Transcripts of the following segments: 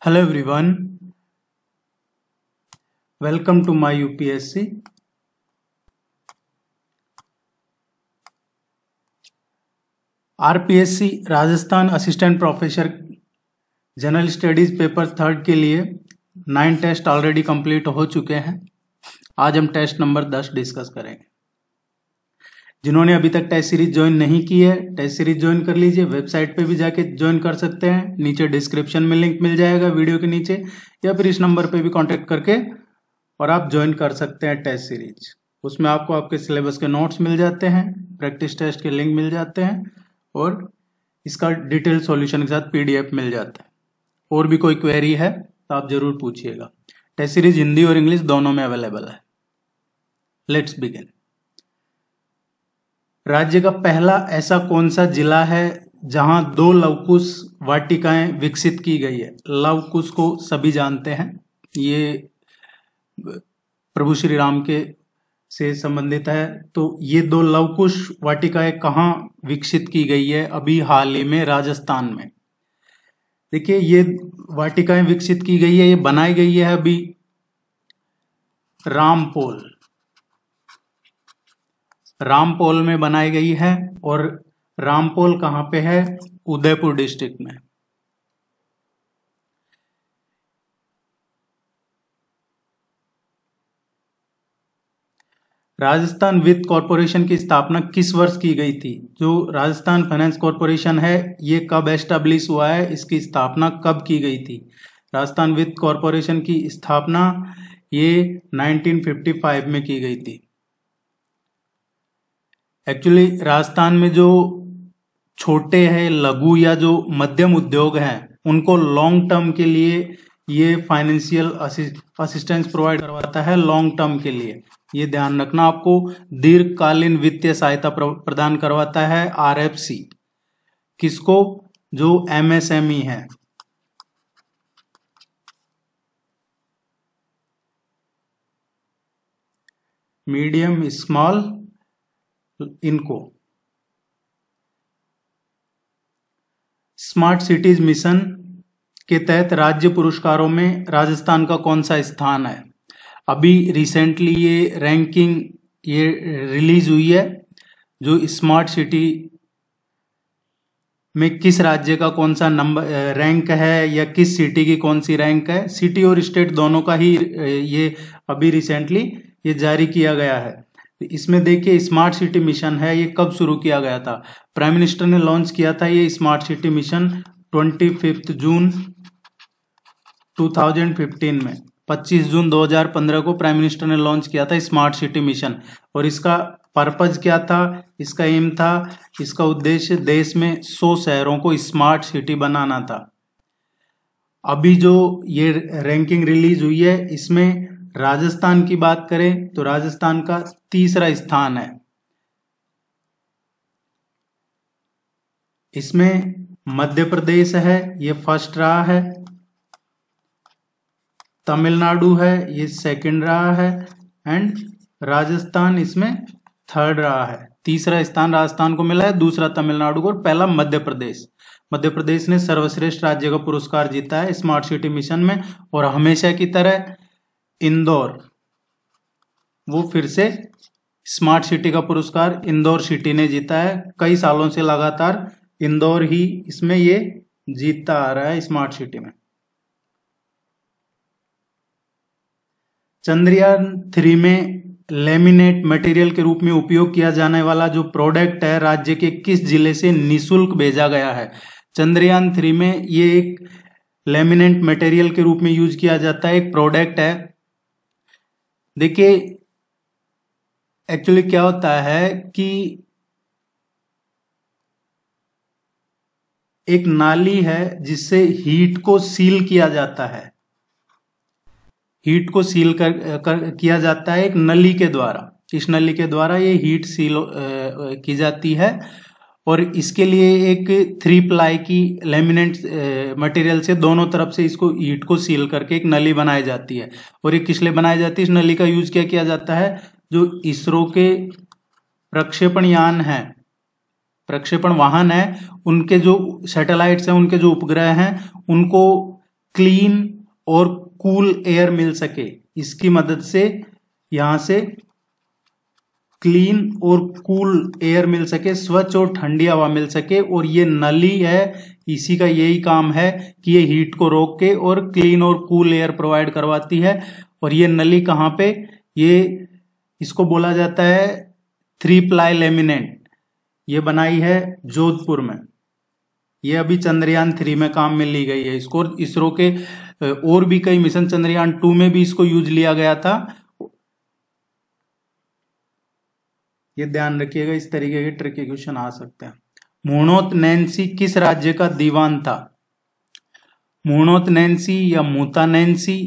Hello everyone, welcome to my UPSC. RPSC Rajasthan assistant professor general studies paper 3 के लिए 9 test already complete हो चुके हैं। आज हम टेस्ट नंबर 10 डिस्कस करेंगे। जिन्होंने अभी तक टेस्ट सीरीज ज्वाइन नहीं की है, टेस्ट सीरीज ज्वाइन कर लीजिए। वेबसाइट पे भी जाके ज्वाइन कर सकते हैं, नीचे डिस्क्रिप्शन में लिंक मिल जाएगा वीडियो के नीचे, या फिर इस नंबर पे भी कांटेक्ट करके और आप ज्वाइन कर सकते हैं टेस्ट सीरीज। उसमें आपको आपके सिलेबस के नोट्स मिल जाते हैं, प्रैक्टिस टेस्ट के लिंक मिल जाते हैं और इसका डिटेल सॉल्यूशन के साथ PDF मिल जाता है। और भी कोई क्वेरी है तो आप जरूर पूछिएगा। टेस्ट सीरीज हिंदी और इंग्लिश दोनों में अवेलेबल है। Let's begin. राज्य का पहला ऐसा कौन सा जिला है जहां 2 लवकुश वाटिकाएं विकसित की गई है? लवकुश को सभी जानते हैं, ये प्रभु श्री राम के से संबंधित है। तो ये 2 लवकुश वाटिकाएं कहाँ विकसित की गई है? अभी हाल ही में राजस्थान में। देखिए, ये वाटिकाएं विकसित की गई है, ये बनाई गई है अभी रामपोल में बनाई गई है। और रामपोल कहाँ पे है? उदयपुर डिस्ट्रिक्ट में। राजस्थान वित्त कॉरपोरेशन की स्थापना किस वर्ष की गई थी? जो राजस्थान फाइनेंस कॉरपोरेशन है, ये कब एस्टेब्लिश हुआ है? इसकी स्थापना कब की गई थी? राजस्थान वित्त कॉरपोरेशन की स्थापना ये 1955 में की गई थी। एक्चुअली राजस्थान में जो छोटे हैं, लघु या जो मध्यम उद्योग हैं, उनको लॉन्ग टर्म के लिए ये फाइनेंशियल असिस्टेंस प्रोवाइड करवाता है। लॉन्ग टर्म के लिए ये ध्यान रखना, आपको दीर्घकालीन वित्तीय सहायता प्रदान करवाता है RFC। किसको? जो MSME है। मीडियम स्मॉल, इनको। स्मार्ट सिटीज मिशन के तहत राज्य पुरस्कारों में राजस्थान का कौन सा स्थान है? अभी रिसेंटली ये रैंकिंग ये रिलीज हुई है, जो स्मार्ट सिटी में किस राज्य का कौन सा नंबर रैंक है, या किस सिटी की कौन सी रैंक है। सिटी और स्टेट दोनों का ही ये अभी रिसेंटली ये जारी किया गया है। इसमें देखिए, स्मार्ट सिटी मिशन है, ये कब शुरू किया गया था? प्राइम मिनिस्टर ने लॉन्च किया था ये स्मार्ट सिटी मिशन 25 जून 2015 में। 25 जून 2015 को प्राइम मिनिस्टर ने लॉन्च किया था स्मार्ट सिटी मिशन। और इसका पर्पज क्या था? इसका एम था, इसका उद्देश्य देश में 100 शहरों को स्मार्ट सिटी बनाना था। अभी जो ये रैंकिंग रिलीज हुई है, इसमें राजस्थान की बात करें तो राजस्थान का 3रा स्थान है। इसमें मध्य प्रदेश है, ये फर्स्ट रहा है। तमिलनाडु है, ये सेकंड रहा है। एंड राजस्थान इसमें 3rd रहा है। 3रा स्थान राजस्थान को मिला है, 2रा तमिलनाडु को और पहला मध्य प्रदेश। मध्य प्रदेश ने सर्वश्रेष्ठ राज्य का पुरस्कार जीता है स्मार्ट सिटी मिशन में। और हमेशा की तरह इंदौर, वो फिर से स्मार्ट सिटी का पुरस्कार इंदौर सिटी ने जीता है। कई सालों से लगातार इंदौर ही इसमें ये जीतता आ रहा है स्मार्ट सिटी में। चंद्रयान 3 में लेमिनेट मटेरियल के रूप में उपयोग किया जाने वाला जो प्रोडक्ट है, राज्य के किस जिले से निःशुल्क भेजा गया है? चंद्रयान 3 में ये एक लेमिनेट मटेरियल के रूप में यूज किया जाता है, एक प्रोडक्ट है। देखिए, एक्चुअली क्या होता है कि एक नाली है जिससे हीट को सील किया जाता है। हीट को सील किया जाता है एक नली के द्वारा। इस नली के द्वारा ये हीट सील की जाती है। और इसके लिए एक 3 प्लाई की लेमिनेट मटेरियल से दोनों तरफ से इसको हीट को सील करके एक नली बनाई जाती है। और ये किस लिए बनाई जाती है? इस नली का यूज क्या किया जाता है? जो इसरो के प्रक्षेपण यान है, प्रक्षेपण वाहन है, उनके जो सैटेलाइट्स हैं, उनके जो उपग्रह हैं, उनको क्लीन और कूल एयर मिल सके, इसकी मदद से यहां से क्लीन और कूल एयर मिल सके, स्वच्छ और ठंडी हवा मिल सके। और ये नली है, इसी का यही काम है कि ये हीट को रोक के और क्लीन और कूल एयर प्रोवाइड करवाती है। और ये नली कहाँ पे, ये इसको बोला जाता है 3 प्लाई लेमिनेट, ये बनाई है जोधपुर में। ये अभी चंद्रयान 3 में काम में ली गई है इसको। इसरो के और भी कई मिशन, चंद्रयान 2 में भी इसको यूज लिया गया था। ये ध्यान रखिएगा, इस तरीके के ट्रिकी क्वेश्चन आ सकते हैं। मूणोत नैन्सी किस राज्य का दीवान था? मूणोत नैन्सी या मूता नैन्सी,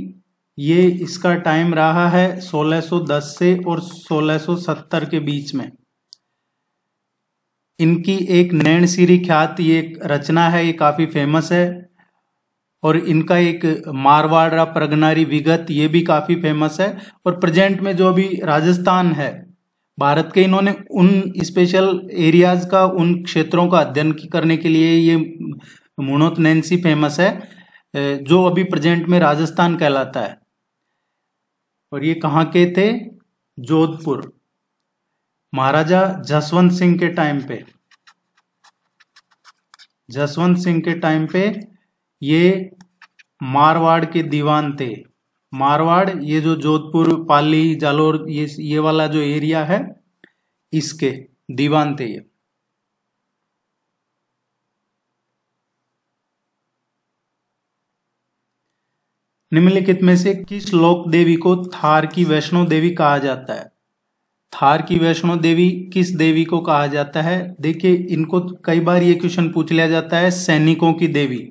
ये इसका टाइम रहा है 1610 से और 1670 के बीच में। इनकी एक नैनसिरी ख्यात ये एक रचना है, ये काफी फेमस है। और इनका एक मारवाड़ा प्रगनारी विगत, ये भी काफी फेमस है। और प्रेजेंट में जो अभी राजस्थान है भारत के, इन्होंने उन स्पेशल एरियाज का, उन क्षेत्रों का अध्ययन करने के लिए ये मूणोत नैन्सी फेमस है, जो अभी प्रेजेंट में राजस्थान कहलाता है। और ये कहाँ के थे? जोधपुर। महाराजा जसवंत सिंह के टाइम पे, जसवंत सिंह के टाइम पे ये मारवाड़ के दीवान थे। मारवाड़, ये जो जोधपुर, पाली, जालोर, ये वाला जो एरिया है, इसके दीवान थे ये। निम्नलिखित में से किस लोक देवी को थार की वैष्णो देवी कहा जाता है? थार की वैष्णो देवी किस देवी को कहा जाता है? देखिए, इनको कई बार ये क्वेश्चन पूछ लिया जाता है। सैनिकों की देवी,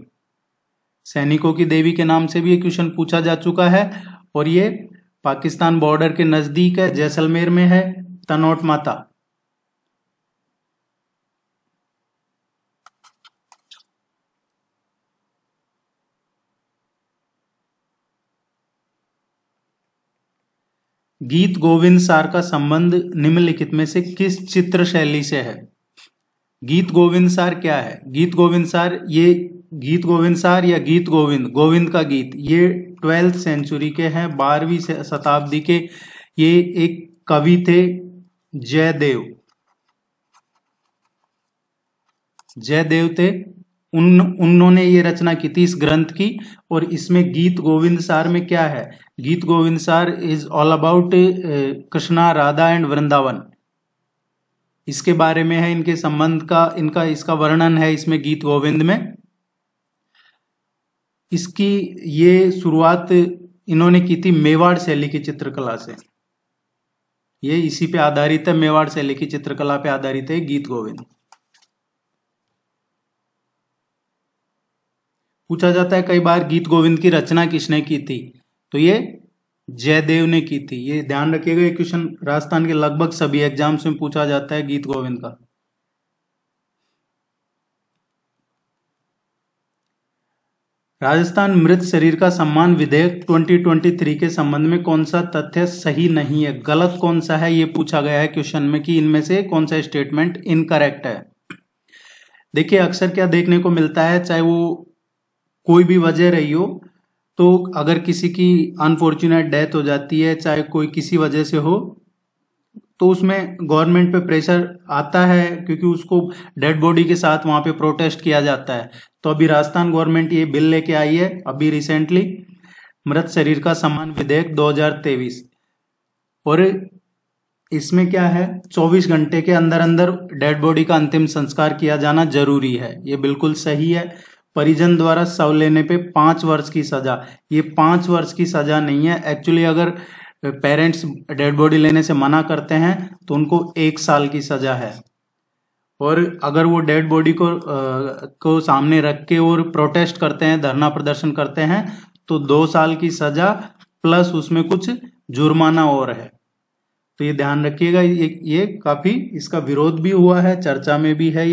सैनिकों की देवी के नाम से भी ये क्वेश्चन पूछा जा चुका है। और ये पाकिस्तान बॉर्डर के नजदीक है, जैसलमेर में है, तनोट माता। गीत गोविंद सार का संबंध निम्नलिखित में से किस चित्र शैली से है? गीत गोविंद सार क्या है? गीत गोविंद सार, ये गीत गोविंद सार या गीत गोविंद, गोविंद का गीत, ये 12वीं सेंचुरी के हैं, 12वीं शताब्दी के। ये एक कवि थे, जयदेव, जयदेव थे। उन्होंने ये रचना की थी इस ग्रंथ की। और इसमें गीत गोविंद सार में क्या है? गीत गोविंद सार is all about Krishna, Radha and Vrindavan, इसके बारे में है, इनके संबंध का, इसका वर्णन है इसमें गीत गोविंद में। इसकी ये शुरुआत इन्होंने की थी मेवाड़ शैली की चित्रकला से। ये इसी पे आधारित है, मेवाड़ शैली की चित्रकला पे आधारित है गीत गोविंद। पूछा जाता है कई बार गीत गोविंद की रचना किसने की थी? तो ये जयदेव ने की थी। ये ध्यान रखिएगा, ये क्वेश्चन राजस्थान के लगभग सभी एग्जाम्स में पूछा जाता है गीत गोविंद का। राजस्थान मृत शरीर का सम्मान विधेयक 2023 के संबंध में कौन सा तथ्य सही नहीं है? गलत कौन सा है, ये पूछा गया है क्वेश्चन में कि इनमें से कौन सा स्टेटमेंट इनकरेक्ट है। देखिए, अक्सर क्या देखने को मिलता है, चाहे वो कोई भी वजह रही हो, तो अगर किसी की अनफॉर्चुनेट डेथ हो जाती है, चाहे कोई किसी वजह से हो, तो उसमें गवर्नमेंट पे प्रेशर आता है, क्योंकि उसको डेड बॉडी के साथ वहां पे प्रोटेस्ट किया जाता है। तो अभी राजस्थान गवर्नमेंट ये बिल लेके आई है अभी रिसेंटली, मृत शरीर का सम्मान विधेयक 2023। और इसमें क्या है, 24 घंटे के अंदर अंदर डेड बॉडी का अंतिम संस्कार किया जाना जरूरी है। ये बिल्कुल सही है। परिजन द्वारा शव लेने पे 5 वर्ष की सजा, ये 5 वर्ष की सजा नहीं है एक्चुअली। अगर पेरेंट्स डेड बॉडी लेने से मना करते हैं तो उनको 1 साल की सजा है। और अगर वो डेड बॉडी को सामने रख के और प्रोटेस्ट करते हैं, धरना प्रदर्शन करते हैं, तो 2 साल की सजा प्लस उसमें कुछ जुर्माना और है। तो ये ध्यान रखिएगा, ये काफी इसका विरोध भी हुआ है, चर्चा में भी है।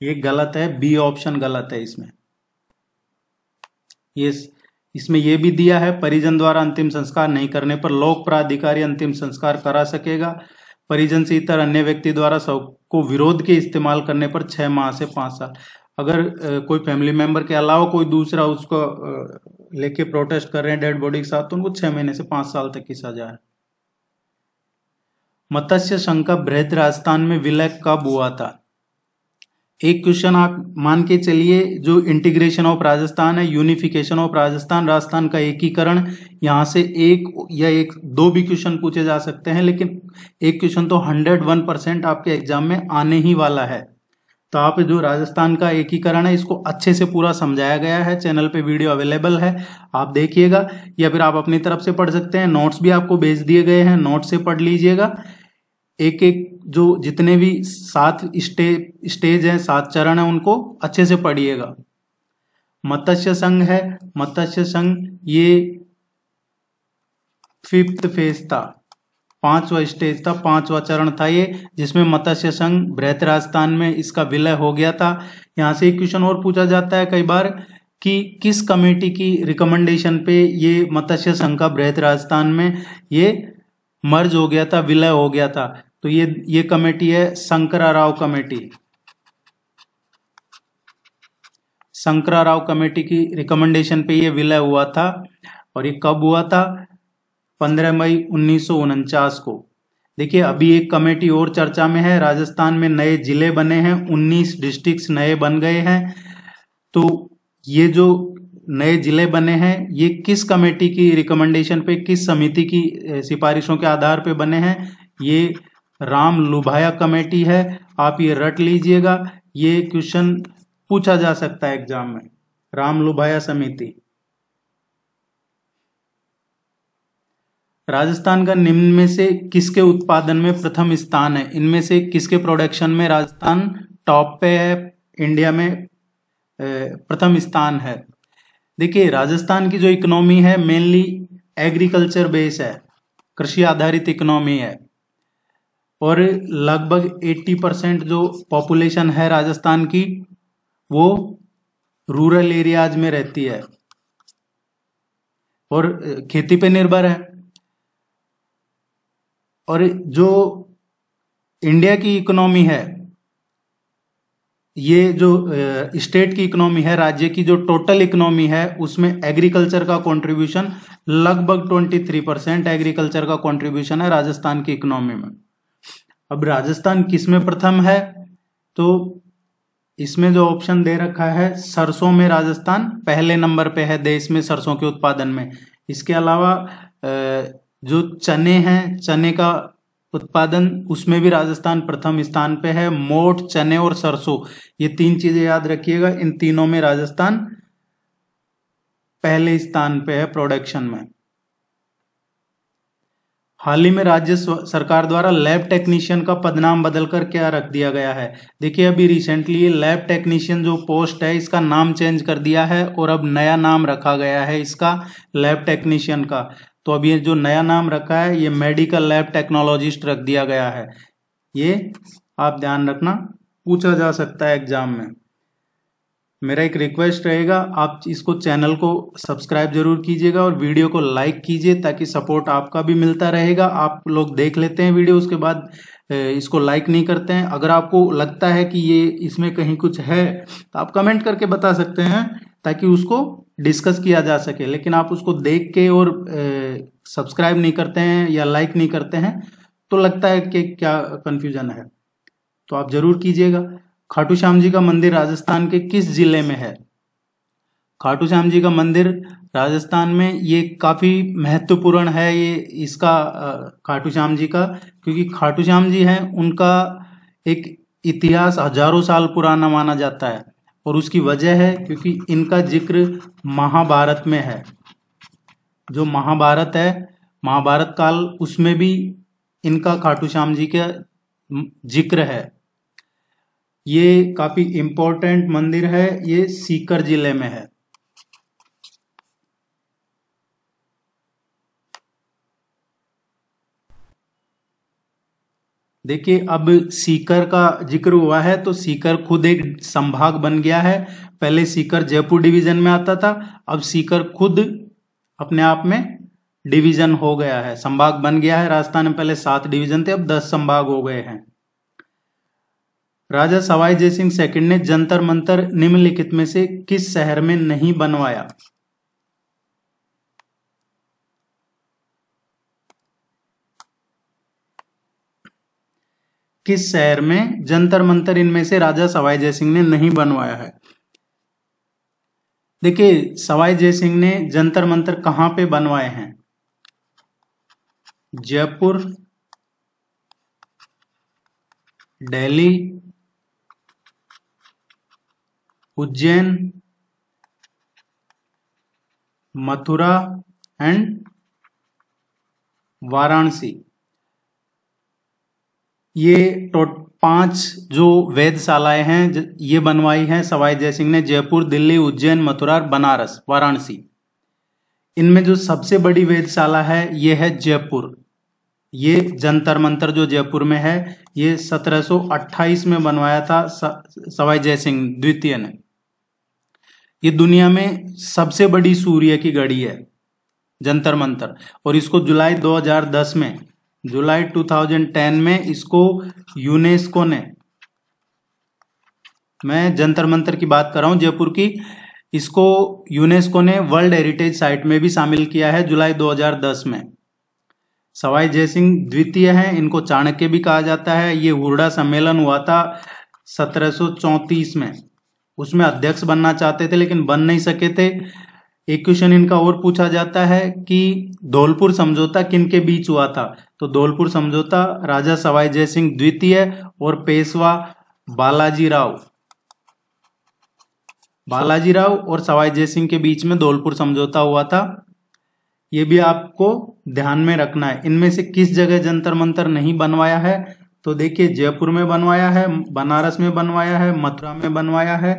ये गलत है, बी ऑप्शन गलत है इसमें। इसमें ये भी दिया है, परिजन द्वारा अंतिम संस्कार नहीं करने पर लोक प्राधिकारी अंतिम संस्कार करा सकेगा। परिजन से इतर अन्य व्यक्ति द्वारा शव को विरोध के इस्तेमाल करने पर 6 माह से 5 साल। अगर कोई फैमिली मेंबर के अलावा कोई दूसरा उसको लेके प्रोटेस्ट कर रहे हैं डेड बॉडी के साथ, तो उनको 6 महीने से 5 साल तक की सजा है। मत्स्य संघ का बृहद राजस्थान में विलय कब हुआ था? एक क्वेश्चन आप मान के चलिए, जो इंटीग्रेशन ऑफ राजस्थान है, यूनिफिकेशन ऑफ राजस्थान, राजस्थान का एकीकरण, यहाँ से एक दो भी क्वेश्चन पूछे जा सकते हैं, लेकिन एक क्वेश्चन तो 101% आपके एग्जाम में आने ही वाला है। तो आप जो राजस्थान का एकीकरण है इसको अच्छे से पूरा समझाया गया है, चैनल पे वीडियो अवेलेबल है, आप देखिएगा, या फिर आप अपनी तरफ से पढ़ सकते हैं। नोट्स भी आपको भेज दिए गए हैं, नोट से पढ़ लीजिएगा। एक एक जो जितने भी 7 स्टेज हैं, 7 चरण हैं, उनको अच्छे से पढ़िएगा। मत्स्य संघ है, मत्स्य संघ ये 5th फेज था, 5वां स्टेज था, 5वां चरण था ये, जिसमें मत्स्य संघ बृहद राजस्थान में इसका विलय हो गया था। यहाँ से एक क्वेश्चन और पूछा जाता है कई बार कि किस कमेटी की रिकमेंडेशन पे ये मत्स्य संघ का बृहद राजस्थान में ये मर्ज हो गया था, विलय हो गया था? तो ये कमेटी है शंकराराव कमेटी। शंकराराव कमेटी की रिकमेंडेशन पे ये विलय हुआ था। और ये कब हुआ था? 15 मई 1949 को। देखिए, अभी एक कमेटी और चर्चा में है, राजस्थान में नए जिले बने हैं, 19 डिस्ट्रिक्ट्स नए बन गए हैं। तो ये जो नए जिले बने हैं ये किस कमेटी की रिकमेंडेशन पे, किस समिति की सिफारिशों के आधार पे बने हैं? ये राम लुभाया कमेटी है। आप ये रट लीजिएगा, ये क्वेश्चन पूछा जा सकता है एग्जाम में। राम लुभाया समिति। राजस्थान का निम्न में से किसके उत्पादन में प्रथम स्थान है? इनमें से किसके प्रोडक्शन में राजस्थान टॉप पे है, इंडिया में प्रथम स्थान है? देखिए, राजस्थान की जो इकोनॉमी है मेनली एग्रीकल्चर बेस है, कृषि आधारित इकोनॉमी है, और लगभग 80% जो पॉपुलेशन है राजस्थान की वो रूरल एरियाज में रहती है और खेती पे निर्भर है। और जो इंडिया की इकोनॉमी है, ये जो स्टेट की इकोनॉमी है, राज्य की जो टोटल इकोनॉमी है, उसमें एग्रीकल्चर का कंट्रीब्यूशन लगभग 23% एग्रीकल्चर का कंट्रीब्यूशन है राजस्थान की इकोनॉमी में। अब राजस्थान किसमें प्रथम है? तो इसमें जो ऑप्शन दे रखा है, सरसों में राजस्थान पहले नंबर पे है देश में सरसों के उत्पादन में। इसके अलावा जो चने हैं, चने का उत्पादन, उसमें भी राजस्थान प्रथम स्थान पे है। मोठ, चने और सरसों, ये 3 चीजें याद रखिएगा, इन तीनों में राजस्थान पहले स्थान पे है प्रोडक्शन में। हाल ही में राज्य सरकार द्वारा लैब टेक्नीशियन का पदनाम बदलकर क्या रख दिया गया है? देखिए, अभी रिसेंटली लैब टेक्नीशियन जो पोस्ट है इसका नाम चेंज कर दिया है और अब नया नाम रखा गया है इसका, लैब टेक्नीशियन का। तो अब ये जो नया नाम रखा है ये मेडिकल लैब टेक्नोलॉजिस्ट रख दिया गया है। ये आप ध्यान रखना, पूछा जा सकता है एग्जाम में। मेरा एक रिक्वेस्ट रहेगा, आप इसको चैनल को सब्सक्राइब जरूर कीजिएगा और वीडियो को लाइक कीजिए ताकि सपोर्ट आपका भी मिलता रहेगा। आप लोग देख लेते हैं वीडियो, उसके बाद इसको लाइक नहीं करते हैं। अगर आपको लगता है कि ये इसमें कहीं कुछ है तो आप कमेंट करके बता सकते हैं ताकि उसको डिस्कस किया जा सके। लेकिन आप उसको देख के और सब्सक्राइब नहीं करते हैं या लाइक नहीं करते हैं तो लगता है कि क्या कंफ्यूजन है। तो आप जरूर कीजिएगा। खाटू श्याम जी का मंदिर राजस्थान के किस जिले में है? खाटू श्याम जी का मंदिर राजस्थान में ये काफी महत्वपूर्ण है ये इसका खाटू श्याम जी का, क्योंकि खाटू श्याम जी हैं उनका एक इतिहास हजारों साल पुराना माना जाता है। और उसकी वजह है क्योंकि इनका जिक्र महाभारत में है। जो महाभारत है, महाभारत काल, उसमें भी इनका खाटू श्याम जी का जिक्र है। ये काफी इंपॉर्टेंट मंदिर है, ये सीकर जिले में है। देखिए, अब सीकर का जिक्र हुआ है तो सीकर खुद एक संभाग बन गया है। पहले सीकर जयपुर डिवीजन में आता था, अब सीकर खुद अपने आप में डिवीजन हो गया है, संभाग बन गया है। राजस्थान में पहले 7 डिवीजन थे, अब 10 संभाग हो गए हैं। राजा सवाई जयसिंह सेकंड ने जंतर मंतर निम्नलिखित में से किस शहर में नहीं बनवाया? किस शहर में जंतर मंतर इनमें से राजा सवाई जयसिंह ने नहीं बनवाया है? देखिए, सवाई जयसिंह ने जंतर मंतर कहां पे बनवाए हैं? जयपुर, दिल्ली, उज्जैन, मथुरा एंड वाराणसी। ये 5 जो वेधशालाएं हैं ये बनवाई हैं सवाई जयसिंह ने, जयपुर, दिल्ली, उज्जैन, मथुरा, बनारस, वाराणसी। इनमें जो सबसे बड़ी वेधशाला है ये है जयपुर। ये जंतर मंतर जो जयपुर में है ये 1728 में बनवाया था सवाई जयसिंह द्वितीय ने। ये दुनिया में सबसे बड़ी सूर्य की घड़ी है जंतर मंतर, और इसको जुलाई 2010 में, जुलाई 2010 में इसको यूनेस्को ने, मैं जंतर मंतर की बात कर रहा हूं जयपुर की, इसको यूनेस्को ने वर्ल्ड हेरिटेज साइट में भी शामिल किया है जुलाई 2010 में। सवाई जयसिंह द्वितीय हैं, इनको चाणक्य भी कहा जाता है। ये हुरडा सम्मेलन हुआ था 1734 में, उसमें अध्यक्ष बनना चाहते थे लेकिन बन नहीं सके थे। एक क्वेश्चन इनका और पूछा जाता है कि धौलपुर समझौता किन के बीच हुआ था? तो धौलपुर समझौता राजा सवाई जयसिंह द्वितीय और पेशवा बालाजी राव और सवाई जयसिंह के बीच में धौलपुर समझौता हुआ था। ये भी आपको ध्यान में रखना है। इनमें से किस जगह जंतर मंतर नहीं बनवाया है? तो देखिए, जयपुर में बनवाया है, बनारस में बनवाया है, मथुरा में बनवाया है।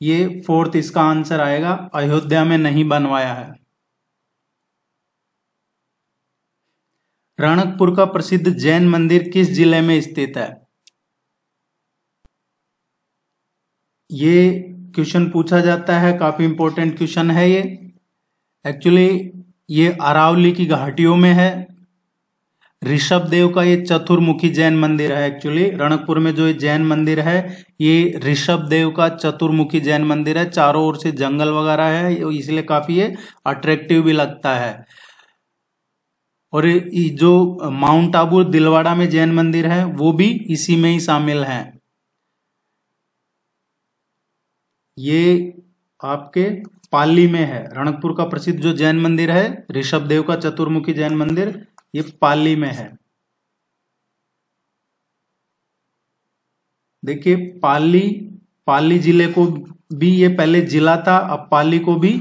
ये 4th इसका आंसर आएगा, अयोध्या में नहीं बनवाया है। रणकपुर का प्रसिद्ध जैन मंदिर किस जिले में स्थित है? ये क्वेश्चन पूछा जाता है, काफी इंपॉर्टेंट क्वेश्चन है ये। एक्चुअली ये अरावली की घाटियों में है। ऋषभ देव का ये चतुर्मुखी जैन मंदिर है। एक्चुअली रणकपुर में जो ये जैन मंदिर है ये ऋषभ देव का चतुर्मुखी जैन मंदिर है। चारों ओर से जंगल वगैरह है, इसलिए काफी ये अट्रैक्टिव भी लगता है। और जो माउंट आबू दिलवाड़ा में जैन मंदिर है वो भी इसी में ही शामिल है। ये आपके पाली में है। रणकपुर का प्रसिद्ध जो जैन मंदिर है ऋषभ देव का चतुर्मुखी जैन मंदिर, ये पाली में है। देखिए, पाली जिले को भी, ये पहले जिला था, अब पाली को भी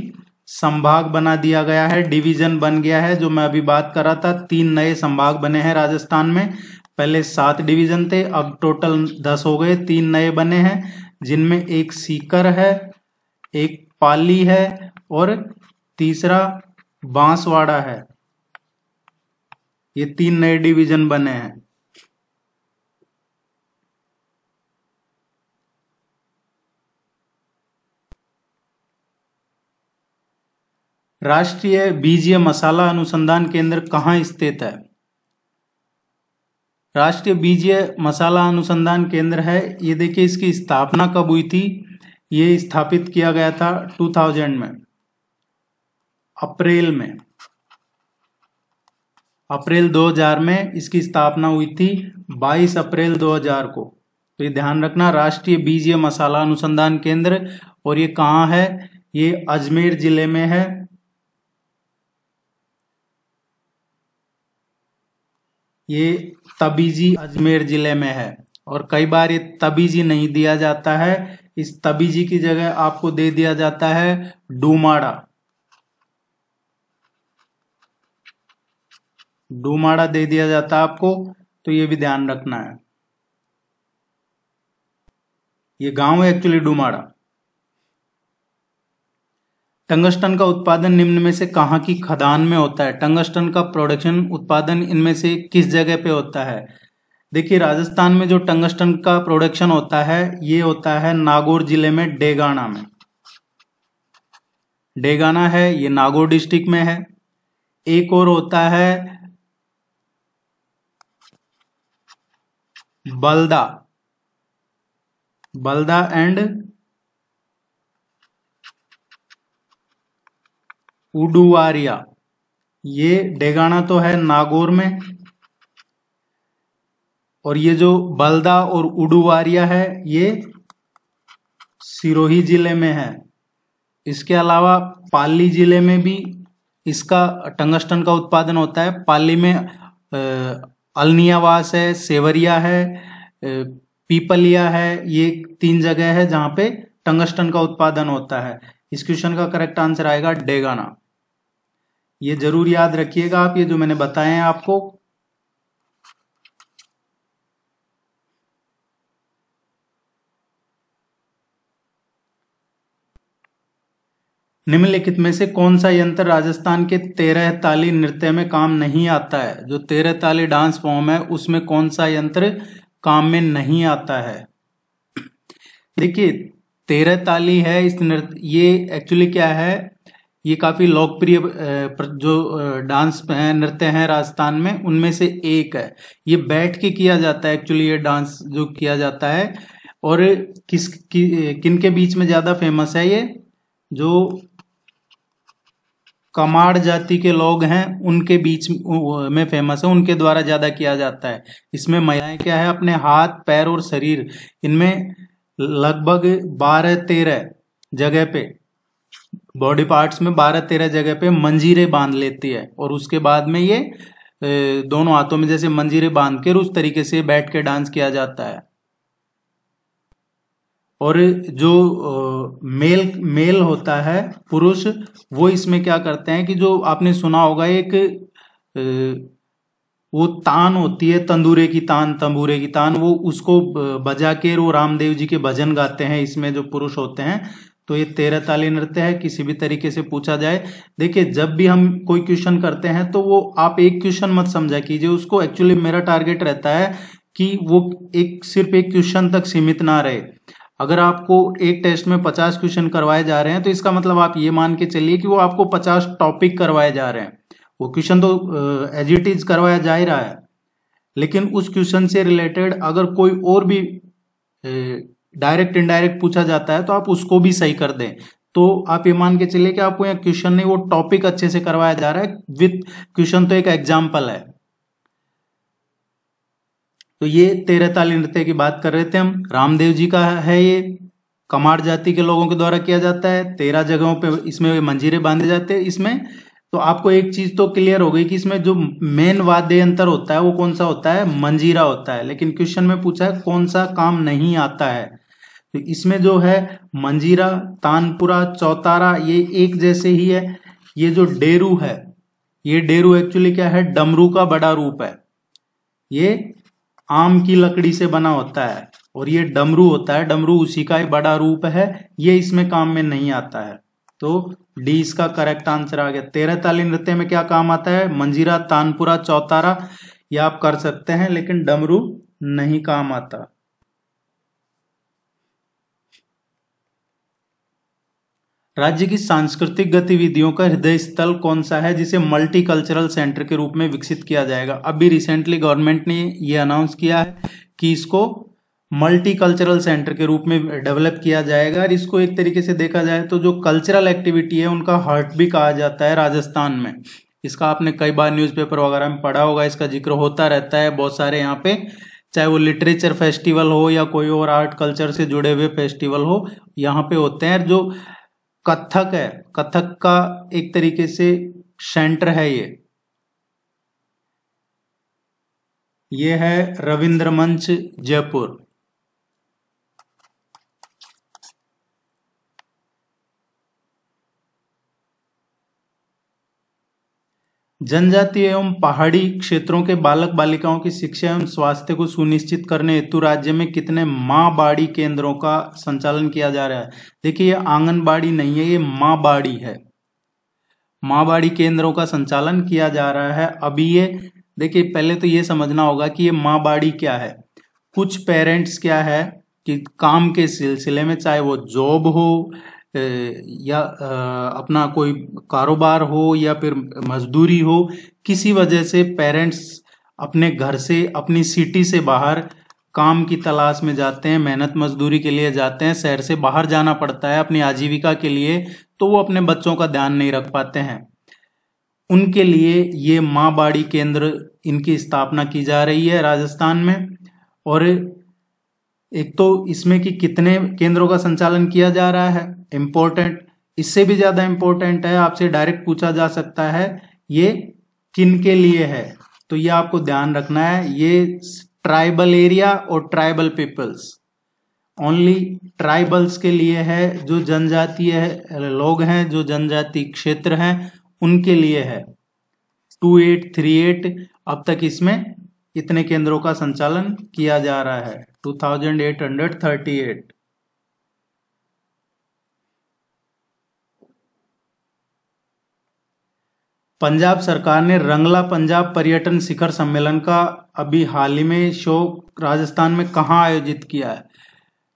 संभाग बना दिया गया है, डिवीजन बन गया है। जो मैं अभी बात कर रहा था, 3 नए संभाग बने हैं राजस्थान में। पहले 7 डिवीजन थे, अब टोटल 10 हो गए, 3 नए बने हैं, जिनमें एक सीकर है, एक पाली है और तीसरा बांसवाड़ा है। ये 3 नए डिवीजन बने हैं। राष्ट्रीय बीजीय मसाला अनुसंधान केंद्र कहाँ स्थित है? राष्ट्रीय बीजीय मसाला अनुसंधान केंद्र है, ये देखिए इसकी स्थापना कब हुई थी? ये स्थापित किया गया था 2000 में, अप्रैल 2000 में इसकी स्थापना हुई थी, 22 अप्रैल 2000 को। तो ये ध्यान रखना, राष्ट्रीय बीजीय मसाला अनुसंधान केंद्र। और ये कहाँ है? ये अजमेर जिले में है। ये तबीजी अजमेर जिले में है। और कई बार ये तबीजी नहीं दिया जाता है, इस तबीजी की जगह आपको दे दिया जाता है डूमाड़ा दे दिया जाता है आपको, तो ये भी ध्यान रखना है। ये गांव है एक्चुअली डूमाड़ा। टंगस्टन का उत्पादन निम्न में से कहाँ की खदान में होता है? टंगस्टन का प्रोडक्शन उत्पादन इनमें से किस जगह पे होता है? देखिए, राजस्थान में जो टंगस्टन का प्रोडक्शन होता है ये होता है नागौर जिले में, डेगाना में। डेगाना है, ये नागौर डिस्ट्रिक्ट में है। एक और होता है बल्दा, बल्दा एंड उडुवारिया। ये डेगाना तो है नागौर में, और ये जो बल्दा और उडुवारिया है ये सिरोही जिले में है। इसके अलावा पाली जिले में भी इसका टंगस्टन का उत्पादन होता है। पाली में अलनियावास है, सेवरिया है, पीपलिया है, ये 3 जगह है जहां पे टंगस्टन का उत्पादन होता है। इस क्वेश्चन का करेक्ट आंसर आएगा डेगाना। ये जरूर याद रखिएगा आप, ये जो मैंने बताए हैं आपको। निम्नलिखित में से कौन सा यंत्र राजस्थान के 13 ताली नृत्य में काम नहीं आता है? जो 13 ताली डांस फॉर्म है उसमें कौन सा यंत्र काम में नहीं आता है? देखिए 13 ताली है इस नृत्य, ये एक्चुअली क्या है, ये काफी लोकप्रिय जो डांस नृत्य है राजस्थान में उनमें से एक है। ये बैठ के किया जाता है एक्चुअली, ये डांस जो किया जाता है। और किन के बीच में ज्यादा फेमस है? ये जो कमाड़ जाति के लोग हैं उनके बीच में फेमस है, उनके द्वारा ज्यादा किया जाता है। इसमें महिलाएं क्या है, अपने हाथ, पैर और शरीर, इनमें लगभग 12-13 जगह पे, बॉडी पार्ट्स में 12-13 जगह पे मंजीरे बांध लेती है, और उसके बाद में ये दोनों हाथों में जैसे मंजीरे बांध कर उस तरीके से बैठ के डांस किया जाता है। और जो मेल होता है, पुरुष, वो इसमें क्या करते हैं कि जो आपने सुना होगा एक वो तान होती है, तंबूरे की तान, वो उसको बजा के वो रामदेव जी के भजन गाते हैं इसमें जो पुरुष होते हैं। तो ये 13 ताली नृत्य है। किसी भी तरीके से पूछा जाए, देखिए जब भी हम कोई क्वेश्चन करते हैं तो वो आप एक क्वेश्चन मत समझा कीजिए उसको। एक्चुअली मेरा टारगेट रहता है कि वो सिर्फ एक क्वेश्चन तक सीमित ना रहे। अगर आपको एक टेस्ट में 50 क्वेश्चन करवाए जा रहे हैं तो इसका मतलब आप ये मान के चलिए कि वो आपको 50 टॉपिक करवाए जा रहे हैं। वो क्वेश्चन तो एज इट इज करवाया जा ही रहा है, लेकिन उस क्वेश्चन से रिलेटेड अगर कोई और भी डायरेक्ट इनडायरेक्ट पूछा जाता है तो आप उसको भी सही कर दें। तो आप ये मान के चलिए कि आपको यहाँ क्वेश्चन नहीं, वो टॉपिक अच्छे से करवाया जा रहा है विथ क्वेश्चन, तो एक एग्जाम्पल है। तो ये 13 ताली नृत्य की बात कर रहे थे हम। रामदेव जी का है, ये कमार जाति के लोगों के द्वारा किया जाता है। 13 जगहों पे इसमें मंजीरे बांधे जाते हैं इसमें। तो आपको एक चीज तो क्लियर हो गई कि इसमें जो मेन वाद्य यंत्र होता है वो कौन सा होता है? मंजीरा होता है। लेकिन क्वेश्चन में पूछा है कौन सा काम नहीं आता है, तो इसमें जो है मंजीरा, तानपुरा, चौतारा, ये एक जैसे ही है। ये जो डेरू है, ये डेरू एक्चुअली क्या है? डमरू का बड़ा रूप है। ये आम की लकड़ी से बना होता है, और ये डमरू होता है, डमरू उसी का बड़ा रूप है। ये इसमें काम में नहीं आता है। तो डी इसका करेक्ट आंसर आ गया। 13 ताली नृत्य में क्या काम आता है? मंजीरा, तानपुरा, चौतारा, ये आप कर सकते हैं, लेकिन डमरू नहीं काम आता। राज्य की सांस्कृतिक गतिविधियों का हृदय स्थल कौन सा है जिसे मल्टी कल्चरल सेंटर के रूप में विकसित किया जाएगा? अभी रिसेंटली गवर्नमेंट ने ये अनाउंस किया है कि इसको मल्टी कल्चरल सेंटर के रूप में डेवलप किया जाएगा। और इसको एक तरीके से देखा जाए तो जो कल्चरल एक्टिविटी है उनका हार्ट भी कहा जाता है राजस्थान में। इसका आपने कई बार न्यूज़पेपर वगैरह में पढ़ा होगा, इसका जिक्र होता रहता है बहुत सारे यहाँ पे, चाहे वो लिटरेचर फेस्टिवल हो या कोई और आर्ट कल्चर से जुड़े हुए फेस्टिवल हो, यहाँ पे होते हैं। जो कथक है, कथक का एक तरीके से सेंटर है ये है रविंद्र मंच जयपुर। जनजातीय एवं पहाड़ी क्षेत्रों के बालक बालिकाओं की शिक्षा एवं स्वास्थ्य को सुनिश्चित करने हेतु राज्य में कितने माँ बाड़ी केंद्रों का संचालन किया जा रहा है? देखिए ये आंगनबाड़ी नहीं है, ये माँ बाड़ी है। माँ बाड़ी केंद्रों का संचालन किया जा रहा है। अभी ये देखिए, पहले तो ये समझना होगा कि ये माँ बाड़ी क्या है। कुछ पेरेंट्स क्या है कि काम के सिलसिले में, चाहे वो जॉब हो या अपना कोई कारोबार हो या फिर मजदूरी हो, किसी वजह से पेरेंट्स अपने घर से, अपनी सिटी से बाहर काम की तलाश में जाते हैं, मेहनत मजदूरी के लिए जाते हैं, शहर से बाहर जाना पड़ता है अपनी आजीविका के लिए, तो वो अपने बच्चों का ध्यान नहीं रख पाते हैं। उनके लिए ये माँ बाड़ी केंद्र इनकी स्थापना की जा रही है राजस्थान में। और एक तो इसमें कि कितने केंद्रों का संचालन किया जा रहा है, इम्पोर्टेंट, इससे भी ज्यादा इम्पोर्टेंट है, आपसे डायरेक्ट पूछा जा सकता है ये किन के लिए है, तो ये आपको ध्यान रखना है। ये ट्राइबल एरिया और ट्राइबल पीपल्स, ओनली ट्राइबल्स के लिए है, जो जनजातीय लोग हैं, जो जनजाति क्षेत्र हैं उनके लिए है। 2838 अब तक इसमें इतने केंद्रों का संचालन किया जा रहा है, 2838। पंजाब सरकार ने रंगला पंजाब पर्यटन शिखर सम्मेलन का अभी हाल ही में शो राजस्थान में कहाँ आयोजित किया है।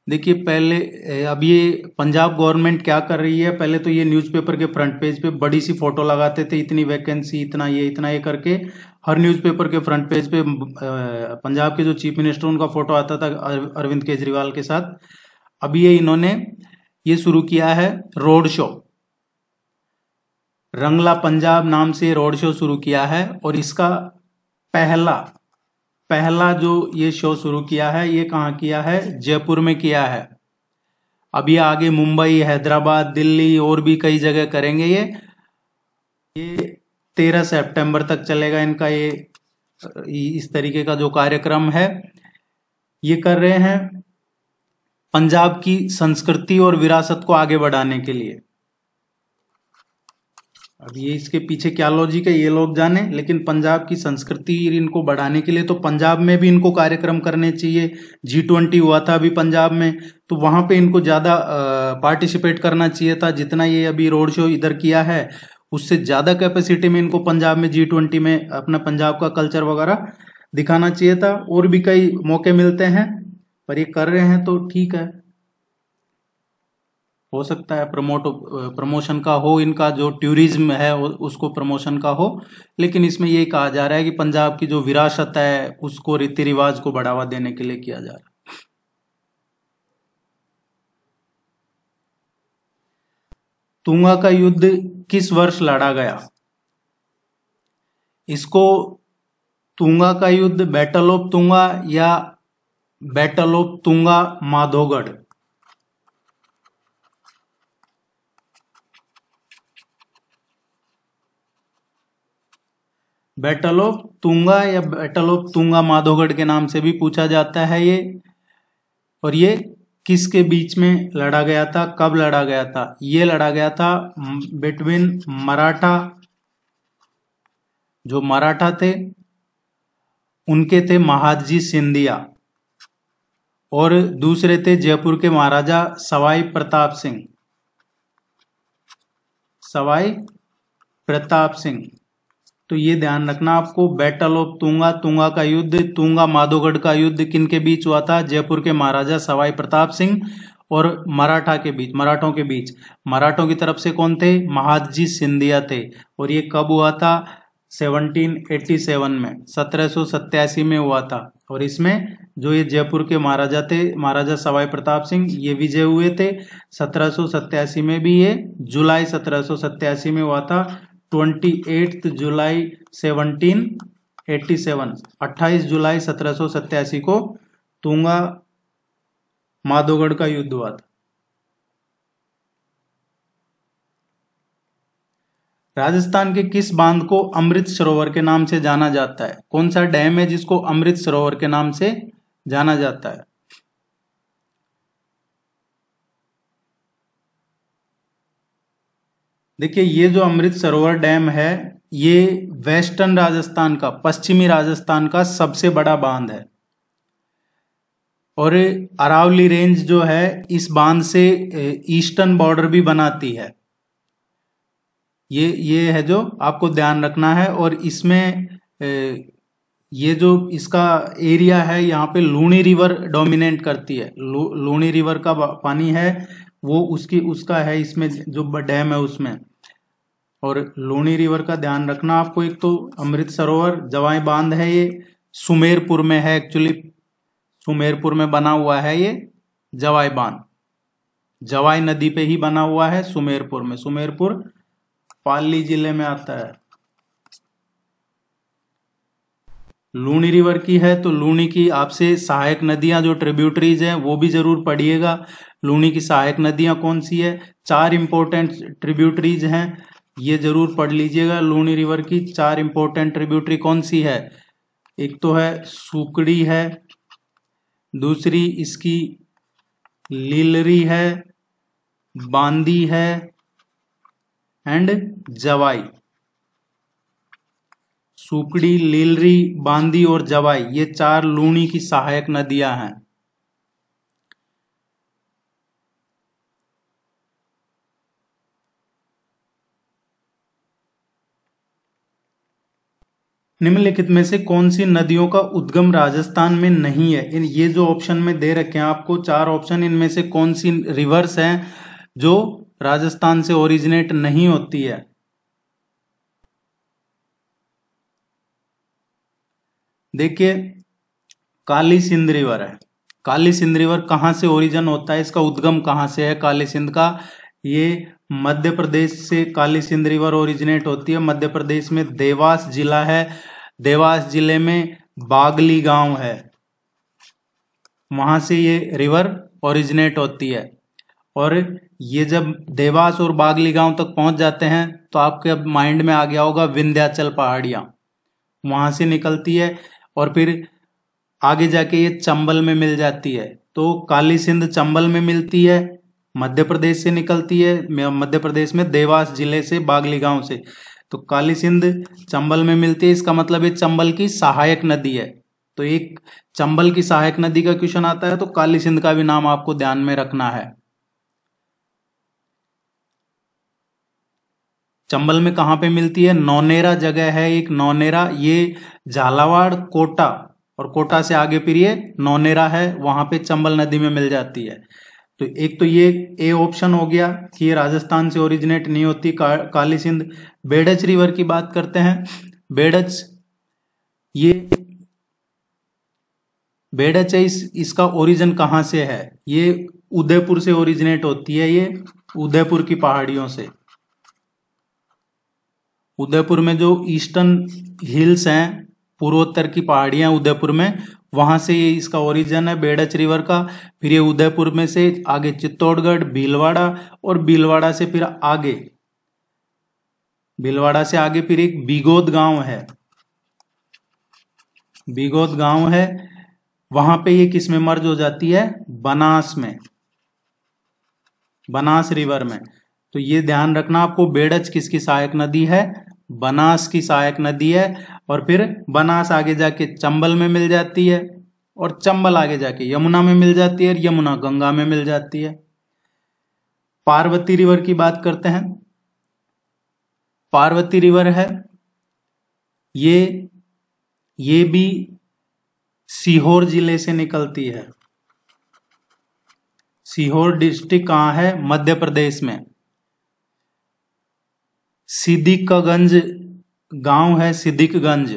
देखिए पहले अब ये पंजाब गवर्नमेंट क्या कर रही है, पहले तो ये न्यूज़पेपर के फ्रंट पेज पे बड़ी सी फोटो लगाते थे, इतनी वैकेंसी, इतना ये करके हर न्यूज़पेपर के फ्रंट पेज पे पंजाब के जो चीफ मिनिस्टर उनका फोटो आता था अरविंद केजरीवाल के साथ। अभी ये इन्होंने ये शुरू किया है रोड शो, रंगला पंजाब नाम से रोड शो शुरू किया है। और इसका पहला जो ये शो शुरू किया है ये कहाँ किया है, जयपुर में किया है। अब ये आगे मुंबई, हैदराबाद, दिल्ली और भी कई जगह करेंगे। ये 13 सितंबर तक चलेगा इनका ये इस तरीके का जो कार्यक्रम है ये कर रहे हैं पंजाब की संस्कृति और विरासत को आगे बढ़ाने के लिए। अब ये इसके पीछे क्या लॉजिक है ये लोग जाने, लेकिन पंजाब की संस्कृति इनको बढ़ाने के लिए तो पंजाब में भी इनको कार्यक्रम करने चाहिए। G20 हुआ था अभी पंजाब में, तो वहां पे इनको ज्यादा पार्टिसिपेट करना चाहिए था। जितना ये अभी रोड शो इधर किया है उससे ज्यादा कैपेसिटी में इनको पंजाब में G20 में अपना पंजाब का कल्चर वगैरह दिखाना चाहिए था। और भी कई मौके मिलते हैं पर ये कर रहे हैं तो ठीक है, हो सकता है प्रमोशन का हो, इनका जो टूरिज्म है उसको प्रमोशन का हो। लेकिन इसमें ये कहा जा रहा है कि पंजाब की जो विरासत है उसको, रीति रिवाज को बढ़ावा देने के लिए किया जा रहा है। तुंगा का युद्ध किस वर्ष लड़ा गया? इसको तुंगा का युद्ध, बैटल ऑफ तुंगा या battle of Tunga Madhogarh, battle of Tunga या बैटल ऑफ तुंगा माधोगढ़ के नाम से भी पूछा जाता है ये। और ये किसके बीच में लड़ा गया था, कब लड़ा गया था? ये लड़ा गया था बिटवीन मराठा, जो मराठा थे उनके थे महादजी सिंधिया, और दूसरे थे जयपुर के महाराजा सवाई प्रताप सिंह, सवाई प्रताप सिंह। तो ये ध्यान रखना आपको, बैटल ऑफ तुंगा, तुंगा का युद्ध, तुंगा माधोगढ़ का युद्ध किन के बीच हुआ था? जयपुर के महाराजा सवाई प्रताप सिंह और मराठा के बीच, मराठों के बीच। मराठों की तरफ से कौन थे? महादजी सिंधिया थे। और ये कब हुआ था? 1787 में, 1787 में हुआ था। और इसमें जो ये जयपुर के महाराजा थे, महाराजा सवाई प्रताप सिंह, ये विजय हुए थे 1787 में भी। ये जुलाई 1787 में हुआ था, 28 जुलाई 1787, 28 जुलाई 1787 को तुंगा माधोगढ़ का युद्ध हुआ था। राजस्थान के किस बांध को अमृत सरोवर के नाम से जाना जाता है? कौन सा डैम है जिसको अमृत सरोवर के नाम से जाना जाता है? देखिए ये जो अमृत सरोवर डैम है ये वेस्टर्न राजस्थान का, पश्चिमी राजस्थान का सबसे बड़ा बांध है। और अरावली रेंज जो है इस बांध से ईस्टर्न बॉर्डर भी बनाती है। ये है जो आपको ध्यान रखना है। और इसमें ये जो इसका एरिया है यहाँ पे लूणी रिवर डोमिनेट करती है। लूणी रिवर का पानी है वो उसका है इसमें जो डैम है उसमें। और लूणी रिवर का ध्यान रखना आपको। एक तो अमृत सरोवर जवाई बांध है, ये सुमेरपुर में है। एक्चुअली सुमेरपुर में बना हुआ है ये जवाई बांध, जवाई नदी पे ही बना हुआ है सुमेरपुर में। सुमेरपुर पाली जिले में आता है। लूनी रिवर की है तो लूनी की आपसे सहायक नदियां जो ट्रिब्यूटरीज हैं वो भी जरूर पढ़िएगा। लूनी की सहायक नदियां कौन सी है, 4 इंपॉर्टेंट ट्रिब्यूटरीज हैं, ये जरूर पढ़ लीजिएगा। लूनी रिवर की 4 इंपॉर्टेंट ट्रिब्यूटरी कौन सी है, एक तो है सुकड़ी है, दूसरी इसकी लीलरी है, बांदी है एंड जवाई। सुकड़ी, लीलरी, बांदी और जवाई, ये 4 लूनी की सहायक नदियां हैं। निम्नलिखित में से कौन सी नदियों का उद्गम राजस्थान में नहीं है। ये जो ऑप्शन में दे रखे हैं आपको 4 ऑप्शन, इनमें से कौन सी रिवर्स हैं जो राजस्थान से ओरिजिनेट नहीं होती है। देखिए, काली सिंध रिवर है। काली सिंध रिवर कहां से ओरिजिन होता है, इसका उद्गम कहां से है काली सिंध का, ये मध्य प्रदेश से काली सिंध रिवर ओरिजिनेट होती है। मध्य प्रदेश में देवास जिला है, देवास जिले में बागली गांव है, वहां से ये रिवर ओरिजिनेट होती है। और ये जब देवास और बागली गांव तक पहुंच जाते हैं तो आपके अब माइंड में आ गया होगा विंध्याचल पहाड़ियां, वहां से निकलती है और फिर आगे जाके ये चंबल में मिल जाती है। तो काली सिंध चंबल में मिलती है, मध्य प्रदेश से निकलती है, मध्य प्रदेश में देवास जिले से, बागली गांव से। तो काली सिंध चंबल में मिलती है, इसका मतलब ये चंबल की सहायक नदी है। तो एक चंबल की सहायक नदी का क्वेश्चन आता है तो काली सिंध का भी नाम आपको ध्यान में रखना है। चंबल में कहां पे मिलती है, नौनेरा जगह है एक, नौनेरा, ये झालावाड़, कोटा और कोटा से आगे फिर ये नौनेरा है, वहां पे चंबल नदी में मिल जाती है। तो एक तो ये ए ऑप्शन हो गया कि ये राजस्थान से ओरिजिनेट नहीं होती काली सिंध। बेडच रिवर की बात करते हैं। बेडच, ये बेडच है, इसका ओरिजिन कहां से है, ये उदयपुर से ओरिजिनेट होती है, ये उदयपुर की पहाड़ियों से। उदयपुर में जो ईस्टर्न हिल्स हैं, पूर्वोत्तर की पहाड़ियां उदयपुर में, वहां से ये इसका ओरिजिन है बेडच रिवर का। फिर ये उदयपुर में से आगे चित्तौड़गढ़, भीलवाड़ा और भीलवाड़ा से फिर आगे, भीलवाड़ा से आगे फिर एक बिगोद गांव है, बिगोद गांव है, वहां पे ये किस में मर्ज हो जाती है, बनास में, बनास रिवर में। तो ये ध्यान रखना आपको, बेडच किसकी सहायक नदी है, बनास की सहायक नदी है। और फिर बनास आगे जाके चंबल में मिल जाती है और चंबल आगे जाके यमुना में मिल जाती है और यमुना गंगा में मिल जाती है। पार्वती रिवर की बात करते हैं। पार्वती रिवर है, ये भी सीहोर जिले से निकलती है। सीहोर डिस्ट्रिक्ट कहां है, मध्य प्रदेश में। सिद्दीकगंज गांव है, सिद्दीकगंज,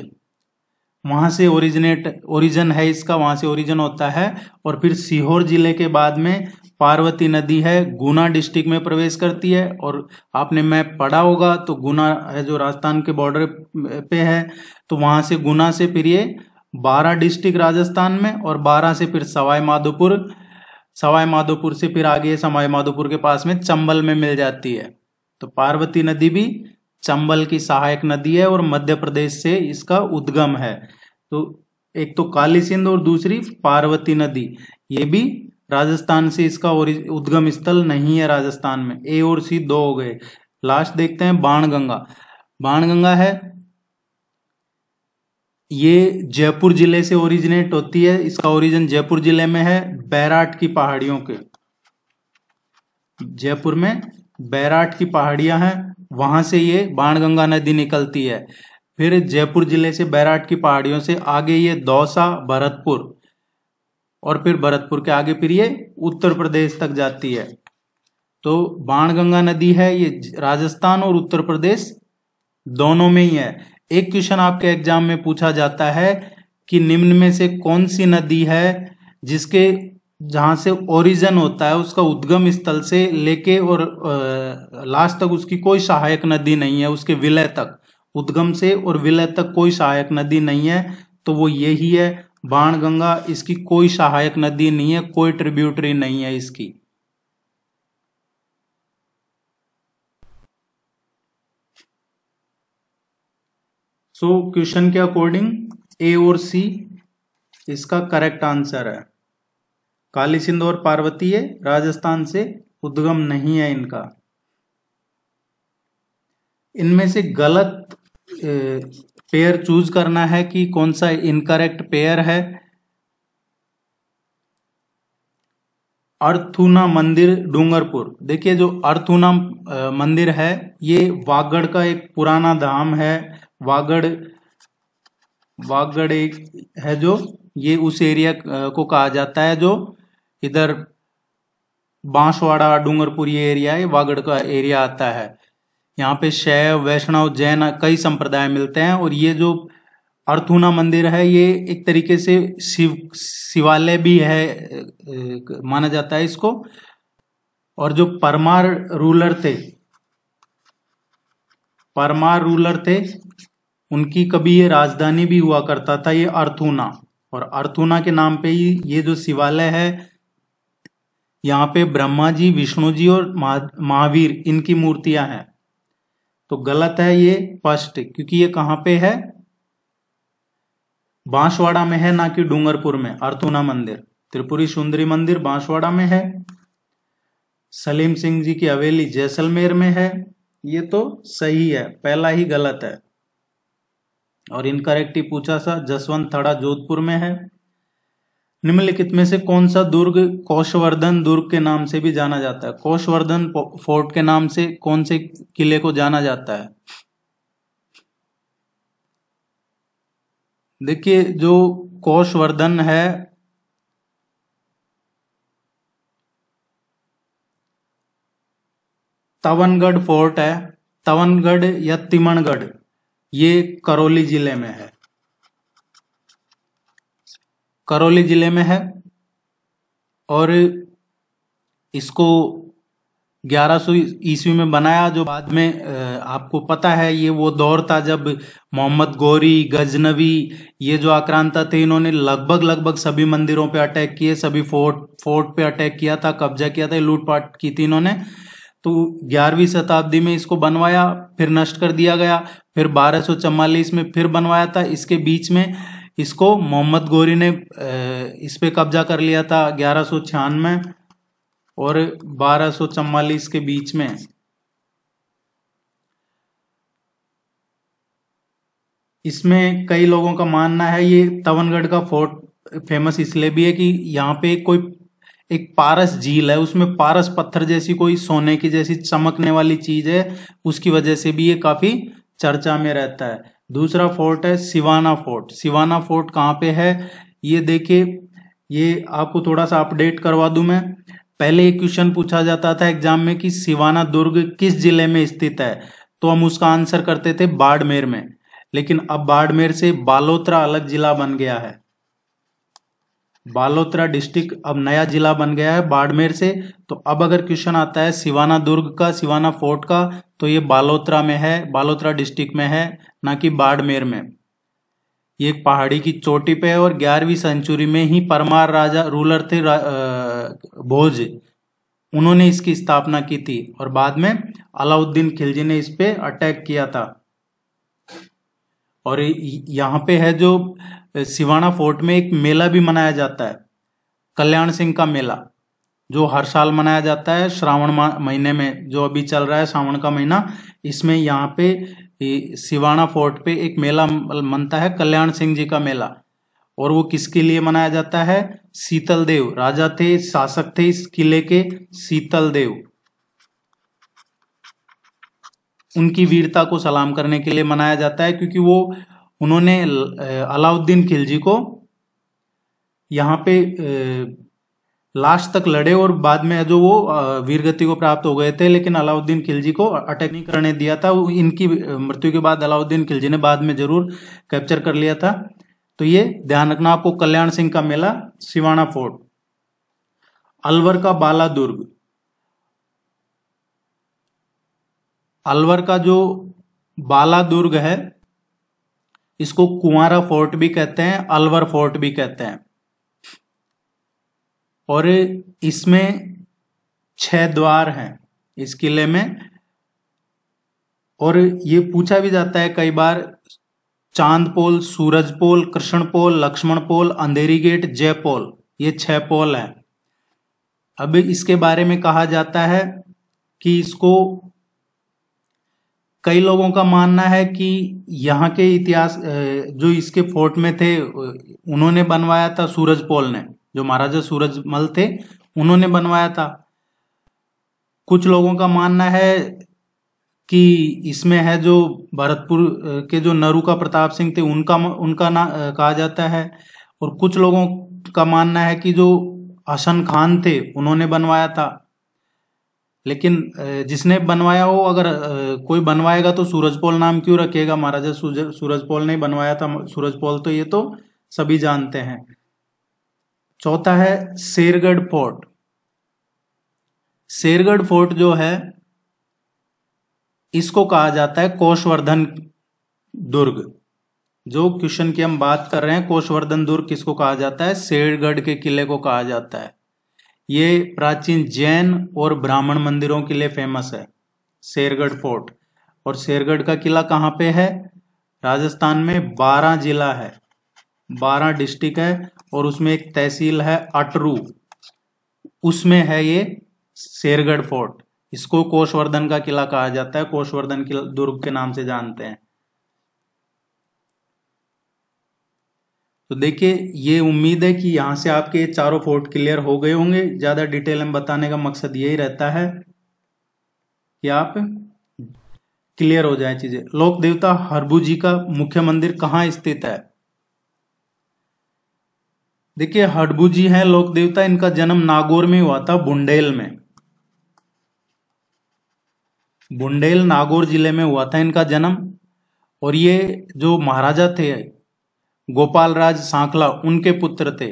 वहां से ओरिजिन है इसका, वहां से ओरिजिन होता है। और फिर सीहोर जिले के बाद में पार्वती नदी है, गुना डिस्ट्रिक्ट में प्रवेश करती है। और आपने मैप पढ़ा होगा तो गुना है जो राजस्थान के बॉर्डर पे है, तो वहां से गुना से फिर ये 12 डिस्ट्रिक्ट राजस्थान में, और 12 से फिर सवाई माधोपुर, सवाई माधोपुर से फिर आगे सवाई माधोपुर के पास में चंबल में मिल जाती है। तो पार्वती नदी भी चंबल की सहायक नदी है और मध्य प्रदेश से इसका उद्गम है। तो एक तो काली सिंध और दूसरी पार्वती नदी, ये भी राजस्थान से इसका उद्गम स्थल नहीं है राजस्थान में। ए और सी 2 हो गए। लास्ट देखते हैं बाणगंगा। बाणगंगा है, ये जयपुर जिले से ओरिजिनेट होती है, इसका ओरिजिन जयपुर जिले में है, बैराट की पहाड़ियों के, जयपुर में बैराट की पहाड़ियां हैं, वहां से ये बाणगंगा नदी निकलती है। फिर जयपुर जिले से बैराट की पहाड़ियों से आगे ये दौसा, भरतपुर, और फिर भरतपुर के आगे फिर ये उत्तर प्रदेश तक जाती है। तो बाणगंगा नदी है, ये राजस्थान और उत्तर प्रदेश दोनों में ही है। एक क्वेश्चन आपके एग्जाम में पूछा जाता है कि निम्न में से कौन सी नदी है जिसके जहां से ओरिजिन होता है, उसका उद्गम स्थल से लेके और लास्ट तक उसकी कोई सहायक नदी नहीं है, उसके विलय तक, उद्गम से और विलय तक कोई सहायक नदी नहीं है, तो वो यही है बाणगंगा। इसकी कोई सहायक नदी नहीं है, कोई ट्रिब्यूटरी नहीं है इसकी। सो क्वेश्चन के अकॉर्डिंग ए और सी इसका करेक्ट आंसर है। काली सिंधु और पार्वती है, राजस्थान से उद्गम नहीं है इनका। इनमें से गलत पेयर चूज करना है कि कौन सा इनकरेक्ट पेयर है। अर्थूना मंदिर डूंगरपुर, देखिए जो अर्थूना मंदिर है ये वागड़ का एक पुराना धाम है। वागड़ एक है जो ये उस एरिया को कहा जाता है जो इधर बांसवाड़ा डूंगरपुर ये एरिया है, वागड़ का एरिया आता है। यहाँ पे शैव वैष्णव जैन कई संप्रदाय मिलते हैं। और ये जो अर्थूना मंदिर है ये एक तरीके से शिवालय भी है, माना जाता है इसको। और जो परमार रूलर थे उनकी कभी ये राजधानी भी हुआ करता था, ये अर्थूना। और अर्थूना के नाम पे ही ये जो शिवालय है, यहाँ पे ब्रह्मा जी, विष्णु जी और महावीर इनकी मूर्तियां हैं। तो गलत है ये फर्स्ट, क्योंकि ये कहाँ पे है, बांसवाड़ा में है, ना कि डूंगरपुर में। अर्थूना मंदिर, त्रिपुरी सुंदरी मंदिर बांसवाड़ा में है। सलीम सिंह जी की हवेली जैसलमेर में है। ये तो सही है, पहला ही गलत है। और इनकरेक्ट ही पूछा सा, जसवंत थड़ा जोधपुर में है। निम्नलिखित में से कौन सा दुर्ग कोशवर्धन दुर्ग के नाम से भी जाना जाता है? कोशवर्धन फोर्ट के नाम से कौन से किले को जाना जाता है? देखिए जो कोशवर्धन है तवनगढ़ फोर्ट है, तवनगढ़ या तिमणगढ़, ये करौली जिले में है, करौली जिले में है। और इसको 1100 ईस्वी में बनाया, जो बाद में आपको पता है ये वो दौर था जब मोहम्मद गौरी, गजनवी ये जो आक्रांता थे, इन्होंने लगभग सभी मंदिरों पे अटैक किए, सभी फोर्ट पे अटैक किया था, कब्जा किया था, लूटपाट की थी इन्होंने। तो 11वीं शताब्दी में इसको बनवाया, फिर नष्ट कर दिया गया, फिर 1244 में फिर बनवाया था। इसके बीच में इसको मोहम्मद गौरी ने इस पे कब्जा कर लिया था 1196 और 1244 के बीच में। इसमें कई लोगों का मानना है ये तवनगढ़ का फोर्ट फेमस इसलिए भी है कि यहाँ पे कोई एक पारस झील है, उसमें पारस पत्थर जैसी कोई सोने की जैसी चमकने वाली चीज है, उसकी वजह से भी ये काफी चर्चा में रहता है। दूसरा फोर्ट है सिवाना फोर्ट। सिवाना फोर्ट कहाँ पे है ये देखिए, ये आपको थोड़ा सा अपडेट करवा दूं मैं। पहले एक क्वेश्चन पूछा जाता था एग्जाम में कि सिवाना दुर्ग किस जिले में स्थित है, तो हम उसका आंसर करते थे बाड़मेर में। लेकिन अब बाड़मेर से बालोतरा अलग जिला बन गया है, बालोतरा डिस्ट्रिक्ट अब नया जिला बन गया है बाड़मेर से। तो अब अगर क्वेश्चन आता है सिवाना दुर्ग का, सिवाना फोर्ट का, तो ये बालोतरा में है, बालोतरा डिस्ट्रिक्ट में है, ना कि बाड़मेर में। ये एक पहाड़ी की चोटी पे है और 11वीं सेंचुरी में ही परमार राजा रूलर थे भोज, उन्होंने इसकी स्थापना की थी और बाद में अलाउद्दीन खिलजी ने इस पे अटैक किया था। और यहाँ पे है जो सिवाना फोर्ट में एक मेला भी मनाया जाता है, कल्याण सिंह का मेला, जो हर साल मनाया जाता है श्रावण महीने में, जो अभी चल रहा है सावन का महीना। इसमें यहाँ पे सिवाना फोर्ट पे एक मेला मनता है, कल्याण सिंह जी का मेला। और वो किसके लिए मनाया जाता है? शीतल देव राजा थे, शासक थे इस किले के, शीतल देव, उनकी वीरता को सलाम करने के लिए मनाया जाता है, क्योंकि वो उन्होंने अलाउद्दीन खिलजी को यहाँ पे लास्ट तक लड़े और बाद में जो वो वीरगति को प्राप्त हो गए थे, लेकिन अलाउद्दीन खिलजी को अटैक नहीं करने दिया था। इनकी मृत्यु के बाद अलाउद्दीन खिलजी ने बाद में जरूर कैप्चर कर लिया था। तो ये ध्यान रखना आपको, कल्याण सिंह का मेला, सिवाना फोर्ट। अलवर का बाला दुर्ग, अलवर का जो बाला दुर्ग है इसको कुंवारा फोर्ट भी कहते हैं, अलवर फोर्ट भी कहते हैं। और इसमें 6 द्वार हैं इस किले में। और ये पूछा भी जाता है कई बार, चांद पोल, सूरज पोल, कृष्ण पोल, लक्ष्मण पोल, अंधेरी गेट, जय पोल, ये 6 पोल हैं। अब इसके बारे में कहा जाता है कि इसको, कई लोगों का मानना है कि यहाँ के इतिहास जो इसके फोर्ट में थे उन्होंने बनवाया था, सूरज पोल ने, जो महाराजा सूरजमल थे उन्होंने बनवाया था। कुछ लोगों का मानना है कि इसमें है जो भरतपुर के जो नरूका प्रताप सिंह थे उनका ना कहा जाता है। और कुछ लोगों का मानना है कि जो हसन खान थे उन्होंने बनवाया था। लेकिन जिसने बनवाया हो, अगर कोई बनवाएगा तो सूरजपोल नाम क्यों रखेगा, महाराजा सूरजपोल ने बनवाया था सूरजपोल, तो ये तो सभी जानते हैं। चौथा है शेरगढ़ फोर्ट। शेरगढ़ फोर्ट जो है इसको कहा जाता है कोषवर्धन दुर्ग। जो क्वेश्चन की हम बात कर रहे हैं, कोषवर्धन दुर्ग किसको कहा जाता है, शेरगढ़ के किले को कहा जाता है। ये प्राचीन जैन और ब्राह्मण मंदिरों के लिए फेमस है, शेरगढ़ फोर्ट। और शेरगढ़ का किला कहाँ पे है, राजस्थान में 12 जिला है, 12 डिस्ट्रिक्ट है, और उसमें एक तहसील है अटरू, उसमें है ये शेरगढ़ फोर्ट। इसको कोषवर्धन का किला कहा जाता है, कोषवर्धन किला दुर्ग के नाम से जानते हैं। तो देखिए, ये उम्मीद है कि यहां से आपके चारों फोर्ट क्लियर हो गए होंगे। ज्यादा डिटेल में बताने का मकसद यही रहता है कि आप क्लियर हो जाए चीजें। लोक देवता हरबू जी का मुख्य मंदिर कहाँ स्थित है? देखिए, हरबू जी है लोक देवता, इनका जन्म नागौर में हुआ था, बुंडेल में। बुंडेल नागौर जिले में हुआ था इनका जन्म। और ये जो महाराजा थे गोपाल राज सांकला, उनके पुत्र थे।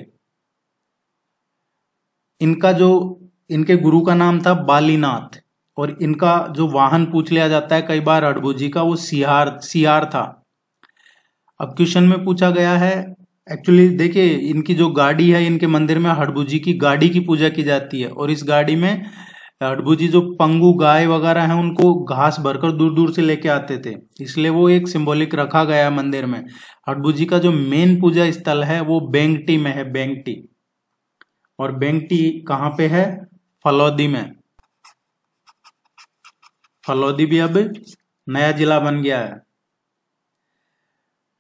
इनके गुरु का नाम था बालीनाथ। और इनका जो वाहन पूछ लिया जाता है कई बार हरबू जी का, वो सियार था। अब क्वेश्चन में पूछा गया है, एक्चुअली देखिए इनकी जो गाड़ी है, इनके मंदिर में हरबू जी की गाड़ी की पूजा की जाती है। और इस गाड़ी में हरबू जी जो पंगु गाय वगैरह हैं उनको घास भरकर दूर दूर से लेके आते थे, इसलिए वो एक सिंबॉलिक रखा गया है मंदिर में। हरबू जी का जो मेन पूजा स्थल है वो बेंगटी में है, बेंगटी। और बेंगटी कहाँ पे है? फलौदी में। फलौदी भी अब नया जिला बन गया है।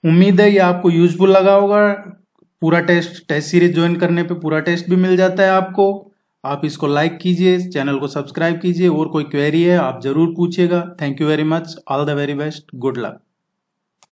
उम्मीद है ये आपको यूजफुल लगा होगा। पूरा टेस्ट सीरीज ज्वाइन करने पे पूरा टेस्ट भी मिल जाता है आपको। आप इसको लाइक कीजिए, चैनल को सब्सक्राइब कीजिए, और कोई क्वेरी है आप जरूर पूछिएगा। Thank you very much, all the very best, good luck.